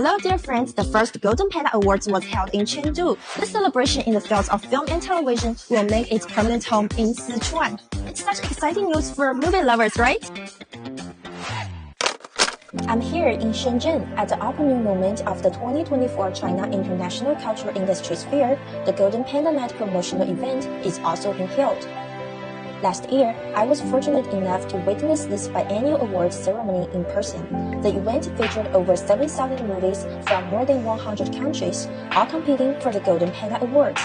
Hello dear friends, the first Golden Panda Awards was held in Chengdu. The celebration in the fields of film and television will make its permanent home in Sichuan. It's such exciting news for movie lovers, right? I'm here in Shenzhen at the opening moment of the 2024 China International Cultural Industries Fair. The Golden Panda Night promotional event is also being held. Last year, I was fortunate enough to witness this biannual awards ceremony in person. The event featured over 7,000 movies from more than 100 countries, all competing for the Golden Panda Awards.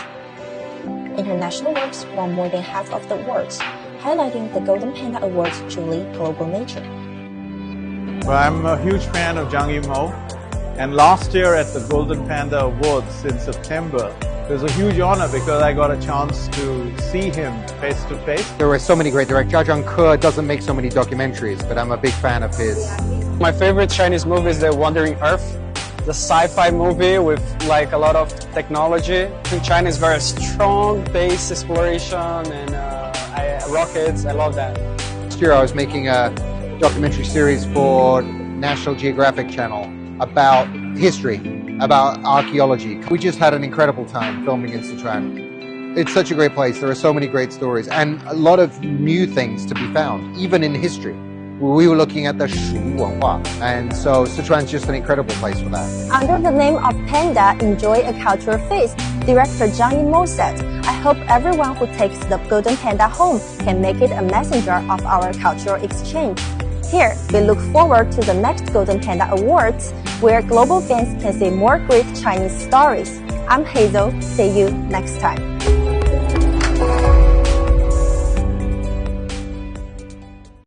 International works won more than half of the awards, highlighting the Golden Panda Awards' truly global nature. Well, I'm a huge fan of Zhang Yimou, and last year at the Golden Panda Awards in September, it was a huge honor because I got a chance to see him face to face. There were so many great directors. Jia Zhangke doesn't make so many documentaries, but I'm a big fan of his. My favorite Chinese movie is The Wandering Earth, the sci-fi movie with like a lot of technology. I think China is very strong base exploration and rockets. I love that. Last year I was making a documentary series for National Geographic Channel about history, about archaeology. We just had an incredible time filming in Sichuan. It's such a great place. There are so many great stories and a lot of new things to be found, even in history. We were looking at the Shu Wenhua, and so Sichuan's just an incredible place for that. Under the name of Panda, enjoy a cultural feast, director Zhang Yimou said, I hope everyone who takes the Golden Panda home can make it a messenger of our cultural exchange. Here, we look forward to the next Golden Panda Awards, where global fans can see more great Chinese stories. I'm Hazel. See you next time.